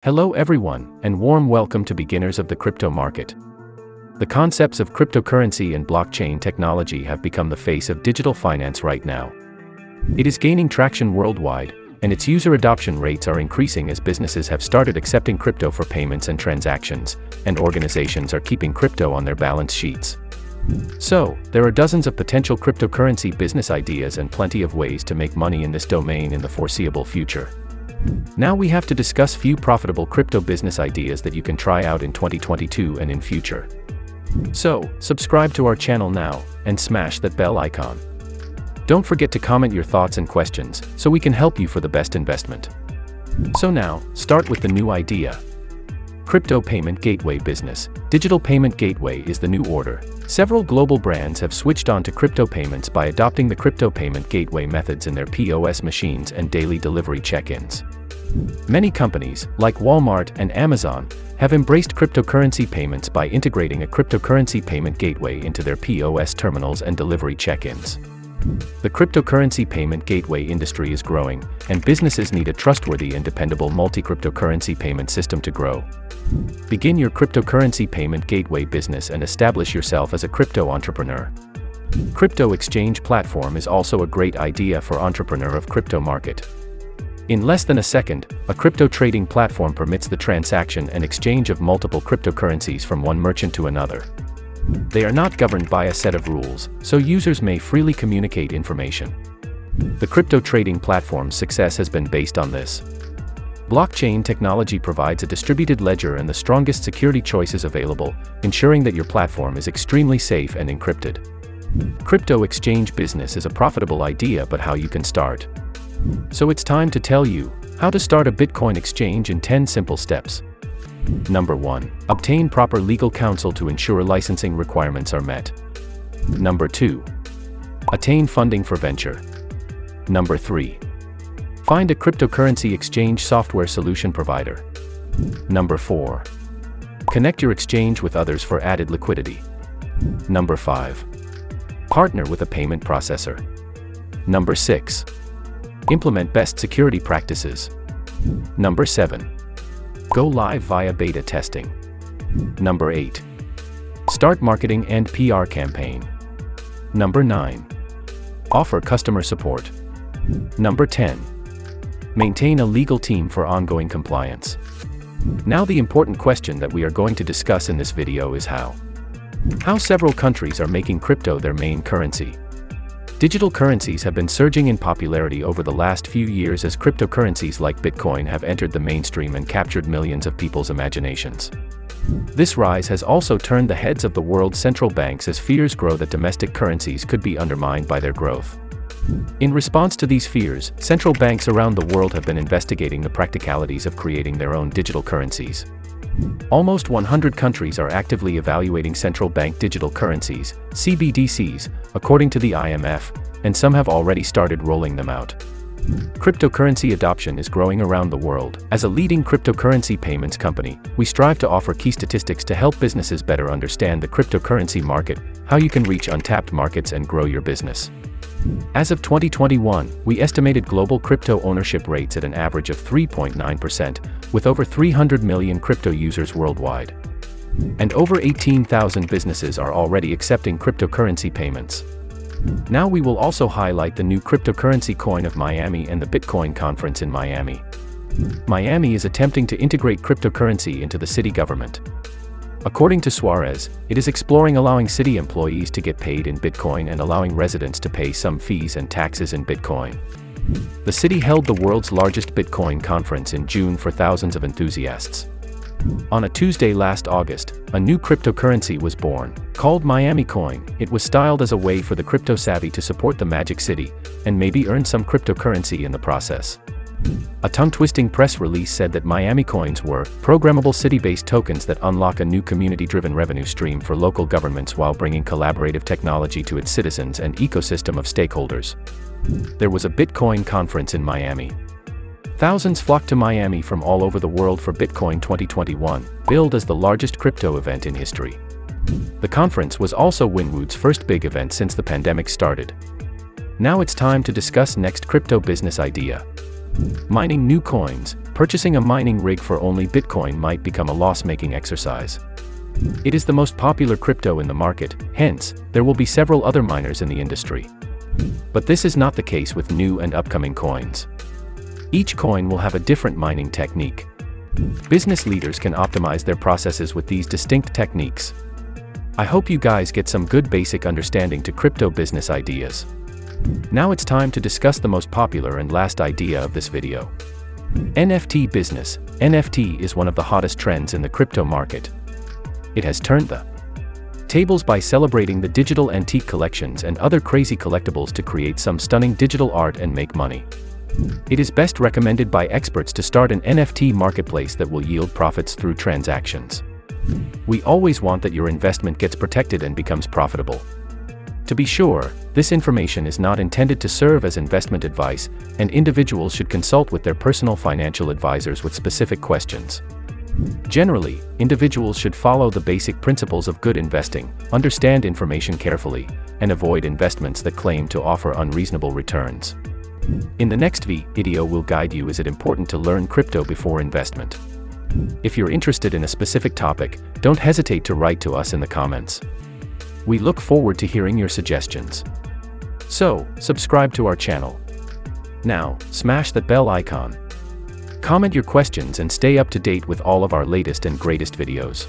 Hello everyone, and warm welcome to beginners of the crypto market. The concepts of cryptocurrency and blockchain technology have become the face of digital finance right now. It is gaining traction worldwide, and its user adoption rates are increasing as businesses have started accepting crypto for payments and transactions, and organizations are keeping crypto on their balance sheets. So, there are dozens of potential cryptocurrency business ideas and plenty of ways to make money in this domain in the foreseeable future. Now we have to discuss few profitable crypto business ideas that you can try out in 2022 and in future. So, subscribe to our channel now, and smash that bell icon. Don't forget to comment your thoughts and questions, so we can help you for the best investment. So now, start with the new idea. Crypto payment gateway business. Digital payment gateway is the new order. Several global brands have switched on to crypto payments by adopting the crypto payment gateway methods in their POS machines and daily delivery check-ins. Many companies, like Walmart and Amazon, have embraced cryptocurrency payments by integrating a cryptocurrency payment gateway into their POS terminals and delivery check-ins. The cryptocurrency payment gateway industry is growing, and businesses need a trustworthy and dependable multi-cryptocurrency payment system to grow. Begin your cryptocurrency payment gateway business and establish yourself as a crypto entrepreneur. Crypto exchange platform is also a great idea for entrepreneur of crypto market. In less than a second, a crypto trading platform permits the transaction and exchange of multiple cryptocurrencies from one merchant to another. They are not governed by a set of rules, so users may freely communicate information. The crypto trading platform's success has been based on this. Blockchain technology provides a distributed ledger and the strongest security choices available, ensuring that your platform is extremely safe and encrypted. Crypto exchange business is a profitable idea, but how you can start. So it's time to tell you how to start a Bitcoin exchange in 10 simple steps. Number 1. Obtain proper legal counsel to ensure licensing requirements are met. Number 2. Attain funding for venture. Number 3. Find a cryptocurrency exchange software solution provider. Number 4. Connect your exchange with others for added liquidity. Number 5. Partner with a payment processor. Number 6. Implement best security practices. Number 7. Go live via beta testing. Number 8. Start marketing and PR campaign. Number 9. Offer customer support. Number 10. Maintain a legal team for ongoing compliance. Now the important question that we are going to discuss in this video is how several countries are making crypto their main currency. Digital currencies have been surging in popularity over the last few years as cryptocurrencies like Bitcoin have entered the mainstream and captured millions of people's imaginations. This rise has also turned the heads of the world's central banks as fears grow that domestic currencies could be undermined by their growth. In response to these fears, central banks around the world have been investigating the practicalities of creating their own digital currencies. Almost 100 countries are actively evaluating central bank digital currencies, CBDCs, according to the IMF, and some have already started rolling them out. Cryptocurrency adoption is growing around the world. As a leading cryptocurrency payments company, we strive to offer key statistics to help businesses better understand the cryptocurrency market, how you can reach untapped markets and grow your business. As of 2021, we estimated global crypto ownership rates at an average of 3.9%, with over 300 million crypto users worldwide. And over 18,000 businesses are already accepting cryptocurrency payments. Now we will also highlight the new cryptocurrency coin of Miami and the Bitcoin conference in Miami. Miami is attempting to integrate cryptocurrency into the city government. According to Suarez, it is exploring allowing city employees to get paid in Bitcoin and allowing residents to pay some fees and taxes in Bitcoin. The city held the world's largest Bitcoin conference in June for thousands of enthusiasts. On a Tuesday last August, a new cryptocurrency was born. Called Miami Coin, it was styled as a way for the crypto-savvy to support the Magic City, and maybe earn some cryptocurrency in the process. A tongue-twisting press release said that Miami Coins were programmable city-based tokens that unlock a new community-driven revenue stream for local governments while bringing collaborative technology to its citizens and ecosystem of stakeholders. There was a Bitcoin conference in Miami. Thousands flocked to Miami from all over the world for Bitcoin 2021, billed as the largest crypto event in history. The conference was also Winwood's first big event since the pandemic started. Now it's time to discuss next crypto business idea. Mining new coins. Purchasing a mining rig for only Bitcoin might become a loss-making exercise. It is the most popular crypto in the market, hence, there will be several other miners in the industry. But this is not the case with new and upcoming coins. Each coin will have a different mining technique. Business leaders can optimize their processes with these distinct techniques. I hope you guys get some good basic understanding to crypto business ideas. Now it's time to discuss the most popular and last idea of this video. NFT business. NFT is one of the hottest trends in the crypto market. It has turned the tables by celebrating the digital antique collections and other crazy collectibles to create some stunning digital art and make money. It is best recommended by experts to start an NFT marketplace that will yield profits through transactions. We always want that your investment gets protected and becomes profitable. To be sure, this information is not intended to serve as investment advice, and individuals should consult with their personal financial advisors with specific questions. Generally, individuals should follow the basic principles of good investing, understand information carefully, and avoid investments that claim to offer unreasonable returns. In the next video, we'll guide you is it important to learn crypto before investment. If you're interested in a specific topic, don't hesitate to write to us in the comments. We look forward to hearing your suggestions. So, subscribe to our channel. Now, smash that bell icon. Comment your questions and stay up to date with all of our latest and greatest videos.